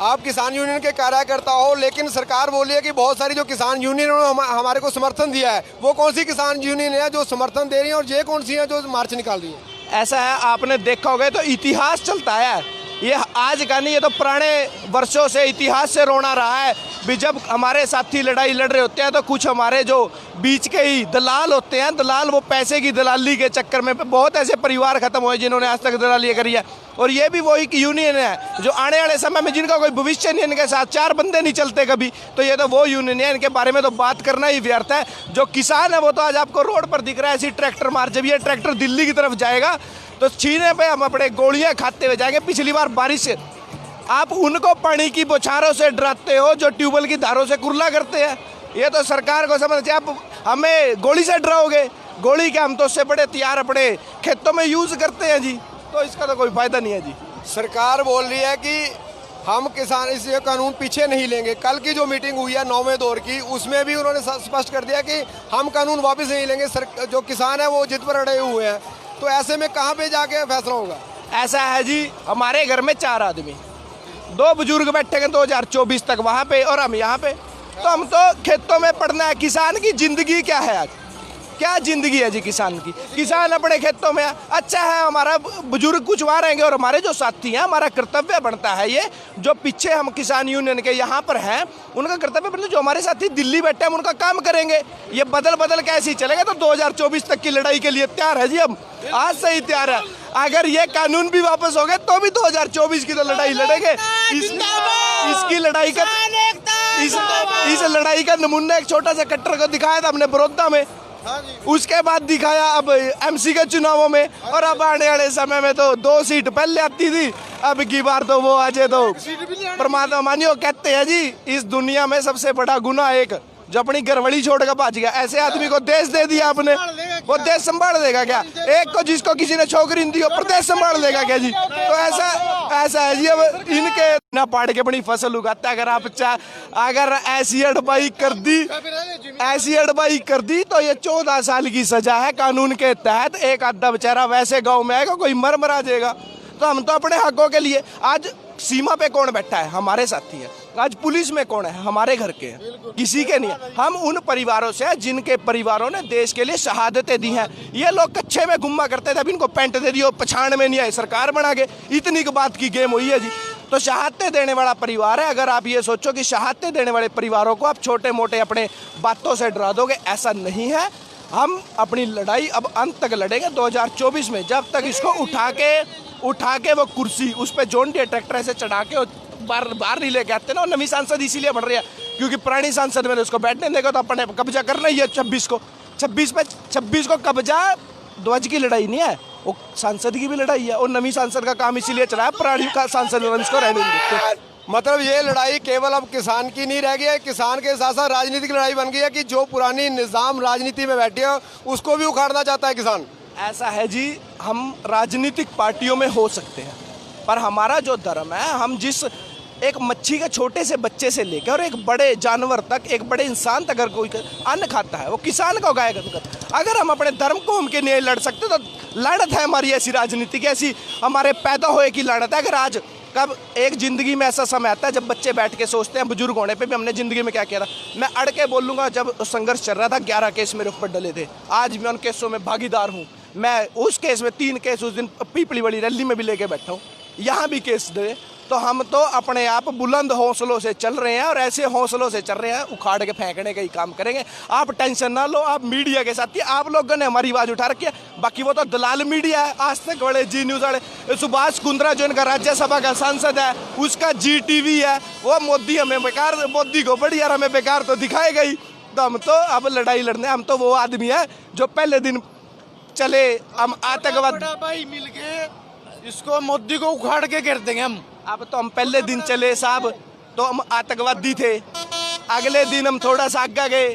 आप किसान यूनियन के कार्यकर्ता हो, लेकिन सरकार बोली है कि बहुत सारी जो किसान यूनियन ने हमारे को समर्थन दिया है, वो कौन सी किसान यूनियन है जो समर्थन दे रही है और ये कौन सी है जो मार्च निकाल रही है? ऐसा है, आपने देखा होगा तो इतिहास चलता है, ये आज का नहीं, ये तो पुराने वर्षों से इतिहास से रोना रहा है। भी जब हमारे साथी लड़ाई लड़ रहे होते हैं तो कुछ हमारे जो बीच के ही दलाल होते हैं, दलाल वो पैसे की दलाली के चक्कर में बहुत ऐसे परिवार खत्म हुए जिन्होंने आज तक दलाली करी है। और ये भी वही यूनियन है जो आने वाले समय में जिनका कोई भविष्य नहीं, इनके साथ 4 बंदे नहीं चलते कभी, तो ये तो वो यूनियन है। इनके बारे में तो बात करना ही व्यर्थ है। जो किसान है वो तो आज आपको रोड पर दिख रहा है ऐसी ट्रैक्टर मार। जब ये ट्रैक्टर दिल्ली की तरफ जाएगा तो छीने पे हम अपने गोलियां खाते हुए जाएंगे। पिछली बार बारिश से आप उनको पानी की बौछारों से डराते हो जो ट्यूबवेल की धारों से कुर्ला करते हैं। ये तो सरकार को समझ, आप हमें गोली से डराओगे, गोली के हम तो उससे बड़े हथियार अपने खेतों में यूज़ करते हैं जी, तो इसका तो कोई फ़ायदा नहीं है जी। सरकार बोल रही है कि हम किसान इस ये कानून पीछे नहीं लेंगे। कल की जो मीटिंग हुई है 9वें दौर की, उसमें भी उन्होंने स्पष्ट कर दिया कि हम कानून वापस नहीं लेंगे। जो किसान है वो जिद पर अड़े हुए हैं, तो ऐसे में कहाँ पे जाके फैसला होगा? ऐसा है जी, हमारे घर में 4 आदमी, 2 बुजुर्ग बैठेंगे 2024 तक वहाँ पे और हम यहाँ पे, तो हम तो खेतों में पड़ना है। किसान की ज़िंदगी क्या है आज, क्या ज़िंदगी है जी किसान की? किसान अपने खेतों में अच्छा है, हमारा बुजुर्ग कुछ वहाँ रहेंगे और हमारे जो साथी हैं, हमारा कर्तव्य बनता है ये जो पीछे हम किसान यूनियन के यहाँ पर हैं, उनका कर्तव्य बनता है। जो हमारे साथी दिल्ली बैठे हैं उनका काम करेंगे। ये बदल के ऐसे ही चलेगा तो 2024 तक की लड़ाई के लिए तैयार है जी, हम आज से ही तैयार है। अगर ये कानून भी वापस हो गए तो भी 2024 की तो लड़ाई लड़ेंगे। इसकी लड़ाई का इस लड़ाई का नमूना एक छोटा सा कट्टर को दिखाया था हमने बड़ौदा में, उसके बाद दिखाया अब एमसी के चुनावों में, और अब आने वाले समय में तो 2 सीट पहले आती थी, अब की बार तो वो आज तो परमात्मा मानियो। कहते हैं जी इस दुनिया में सबसे बड़ा गुनाह एक जो अपनी घरवाली छोड़ कर भाज गया। ऐसे आदमी को देश दे दिया आपने, वो देश संभाल देगा क्या? एक को जिसको किसी ने छोकरी दी हो प्रदेश संभाल देगा क्या जी? तो ऐसा है जी। अब इनके ना पाड़ के अपनी फसल उगाता है। अगर ऐसी अड़बाई कर दी तो ये 14 साल की सजा है कानून के तहत। एक आधा बेचारा वैसे गाँव में आएगा, कोई मर जाएगा। तो हम तो अपने हकों के लिए, आज सीमा पे कौन बैठा है? हमारे साथी है। आज पुलिस में कौन है? हमारे घर के हैं, किसी के नहीं है। हम उन परिवारों से हैं जिनके परिवारों ने देश के लिए शहादतें दी हैं। ये लोग कच्चे में घुमा करते थे, अब इनको पेंट दे दियो, पछाड़ में नहीं आए, सरकार बना के, इतनी की बात की गेम हुई है जी। तो शहादतें देने वाला परिवार है। अगर आप ये सोचो कि शहादतें देने वाले परिवारों को आप छोटे मोटे अपने बातों से डरा दोगे, ऐसा नहीं है। हम अपनी लड़ाई अब अंत तक लड़ेंगे 2024 में, जब तक इसको उठा के वो कुर्सी उस पर जोन दिए ट्रैक्टर ऐसे चढ़ा के बाहर नहीं लेके आते ना। और नवी सांसद इसीलिए बन रही है क्योंकि पुरानी सांसद में उसको बैठने देगा तो अपने कब्जा करना ही है 26 को कब्जा। ध्वज की लड़ाई नहीं है, वो सांसद की भी लड़ाई है। और नवी सांसद का काम इसीलिए चला है, पुरानी का सांसद वंश को रहने देते। मतलब ये लड़ाई केवल अब किसान की नहीं रह गई है, किसान के साथ साथ राजनीतिक लड़ाई बन गई है कि जो पुरानी निज़ाम राजनीति में बैठे हो उसको भी उखाड़ना चाहता है किसान। ऐसा है जी, हम राजनीतिक पार्टियों में हो सकते हैं, पर हमारा जो धर्म है, हम जिस एक मच्छी के छोटे से बच्चे से लेकर और एक बड़े जानवर तक, एक बड़े इंसान तक अगर कोई अन्न खाता है वो किसान का उगाएगा। अगर हम अपने धर्म को उनके लिए लड़ सकते तो लड़त है हमारी ऐसी राजनीति की, ऐसी हमारे पैदा होए की लड़त है। अगर आज कब एक ज़िंदगी में ऐसा समय आता है जब बच्चे बैठ के सोचते हैं, बुजुर्ग होने पे भी हमने ज़िंदगी में क्या किया था। मैं अड़ के बोलूँगा, जब संघर्ष चल रहा था 11 केस मेरे ऊपर डले थे, आज मैं उन केसों में भागीदार हूँ। मैं उस केस में 3 केस उस दिन पीपली बड़ी रैली में भी लेके बैठा हूँ, यहाँ भी केस दे। तो हम तो अपने आप बुलंद हौसलों से चल रहे हैं और ऐसे हौसलों से चल रहे हैं, उखाड़ के फेंकने का ही काम करेंगे। आप टेंशन ना लो, आप मीडिया के साथ ही आप लोगों ने हमारी आवाज़ उठा रखी है। बाकी वो तो दलाल मीडिया है, आज तक बड़े जी न्यूज़ वाले, सुभाष कुंद्रा जो इनका राज्यसभा का सांसद है उसका GTV है, वो मोदी हमें बेकार, मोदी को बड़ी यार हमें बेकार तो दिखाएगा ही। तो हम तो अब लड़ाई लड़ने, हम तो वो आदमी है जो पहले दिन चले हम आतंकवाद, बड़ा भाई मिल के इसको मोदी को उखाड़ के गिर देंगे हम। अब तो हम पहले दिन चले साहब तो हम आतंकवादी थे, अगले दिन हम थोड़ा सा आगे गए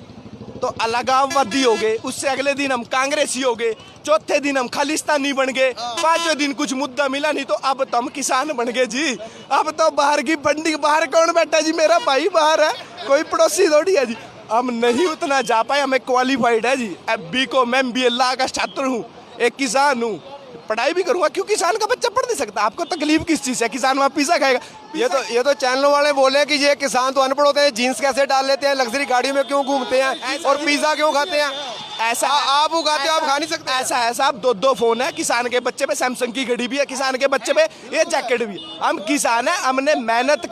तो अलगाववादी हो गए, उससे अगले दिन हम कांग्रेसी हो गए, चौथे दिन हम खालिस्तानी बन गए, पांचवें दिन कुछ मुद्दा मिला नहीं तो अब तो हम किसान बन गए जी। अब तो बाहर की बंडी, बाहर कौन बैठा जी, मेरा भाई बाहर है, कोई पड़ोसी थोड़ी है जी। हम नहीं उतना जा पाए, हमें क्वालिफाइड है जी, BCom MBA लॉ का छात्र हूँ, एक किसान हूँ, पढ़ाई भी करूंगा क्यों, किसान का बच्चा पढ़ नहीं सकता। आपको तकलीफ किस चीज़ है, किसान वहाँ पिज़्ज़ा खाएगा। ये तो चैनलों वाले बोले कि ये किसान तो अनपढ़ होते हैं, जीन्स कैसे डाल लेते हैं, लग्जरी गाड़ी में क्यों घूमते हैं और पिज़्ज़ा क्यों खाते हैं। ऐसा आप उगाते हो, आप खा नहीं सकते। ऐसा है साहब, दो फोन है, किसान के बच्चे पे सैमसंग की घड़ी भी है, किसान के बच्चे पे ये जैकेट भी है। हम किसान है, हमने मेहनत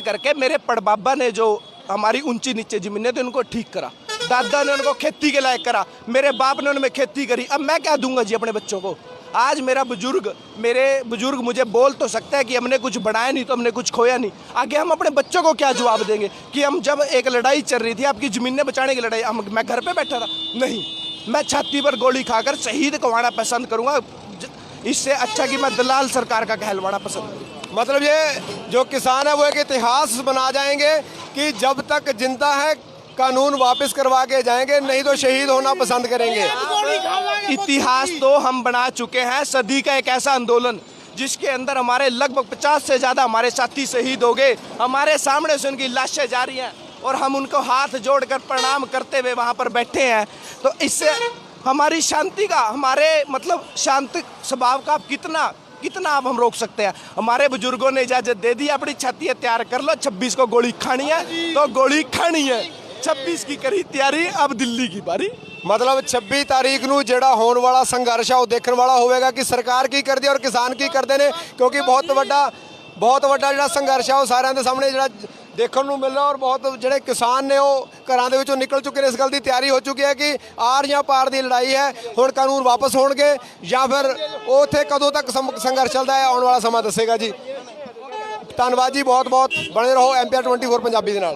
करके मेरे पड़बाबा ने जो हमारी ऊंची नीचे जमीनें थी उनको ठीक करा, दादा ने उनको खेती के लायक करा, मेरे बाप ने उनमें खेती करी। अब मैं क्या दूंगा जी अपने बच्चों को। आज मेरे बुजुर्ग मुझे बोल तो सकता है कि हमने कुछ बढ़ाया नहीं तो हमने कुछ खोया नहीं, आगे हम अपने बच्चों को क्या जवाब देंगे कि हम जब एक लड़ाई चल रही थी आपकी ज़मीनें बचाने की लड़ाई, मैं घर पे बैठा था, नहीं, मैं छाती पर गोली खाकर शहीद करवाना पसंद करूँगा, इससे अच्छा कि मैं दलाल सरकार का कहलवाना पसंद करूँ। मतलब ये जो किसान है वो एक इतिहास बना जाएंगे कि जब तक जिंदा है कानून वापस करवा के जाएंगे, नहीं तो शहीद होना पसंद करेंगे। इतिहास तो हम बना चुके हैं, सदी का एक ऐसा आंदोलन जिसके अंदर हमारे लगभग 50 से ज़्यादा हमारे साथी शहीद हो गए, हमारे सामने से उनकी लाशें जा रही हैं और हम उनको हाथ जोड़कर प्रणाम करते हुए वहाँ पर बैठे हैं। तो इससे हमारी शांति का, हमारे मतलब शांत स्वभाव का कितना अब हम रोक सकते हैं। हमारे बुजुर्गों ने इजाज़त दे दी, अपनी छाती तैयार कर लो, 26 को गोली खानी है तो गोली खानी है, 26 की करी तैयारी, अब दिल्ली की बारी। मतलब 26 तारीख ਨੂੰ ਜਿਹੜਾ ਹੋਣ ਵਾਲਾ ਸੰਘਰਸ਼ ਆ ਉਹ ਦੇਖਣ ਵਾਲਾ ਹੋਵੇਗਾ ਕਿ ਸਰਕਾਰ ਕੀ ਕਰਦੀ ਹੈ ਔਰ ਕਿਸਾਨ ਕੀ ਕਰਦੇ ਨੇ, ਕਿਉਂਕਿ ਬਹੁਤ ਵੱਡਾ ਜਿਹੜਾ ਸੰਘਰਸ਼ ਆ ਉਹ ਸਾਰਿਆਂ ਦੇ ਸਾਹਮਣੇ ਜਿਹੜਾ ਦੇਖਣ ਨੂੰ ਮਿਲ ਰਿਹਾ ਔਰ ਬਹੁਤ ਜਿਹੜੇ ਕਿਸਾਨ ਨੇ ਉਹ ਘਰਾਂ ਦੇ ਵਿੱਚੋਂ ਨਿਕਲ ਚੁੱਕੇ ਨੇ। ਇਸ ਗੱਲ ਦੀ ਤਿਆਰੀ ਹੋ ਚੁੱਕੀ ਹੈ ਕਿ ਆਰ ਜਾਂ ਪਾਰ ਦੀ ਲੜਾਈ ਹੈ, ਹੁਣ ਕਾਨੂੰਨ ਵਾਪਸ ਹੋਣਗੇ ਜਾਂ ਫਿਰ ਉੱਥੇ ਕਦੋਂ ਤੱਕ ਸੰਘਰਸ਼ ਚੱਲਦਾ ਹੈ ਆਉਣ ਵਾਲਾ ਸਮਾਂ ਦੱਸੇਗਾ ਜੀ। ਧੰਨਵਾਦ ਜੀ, ਬਹੁਤ ਬਣੇ ਰਹੋ MPR 24 ਪੰਜਾਬੀ ਦੇ ਨਾਲ।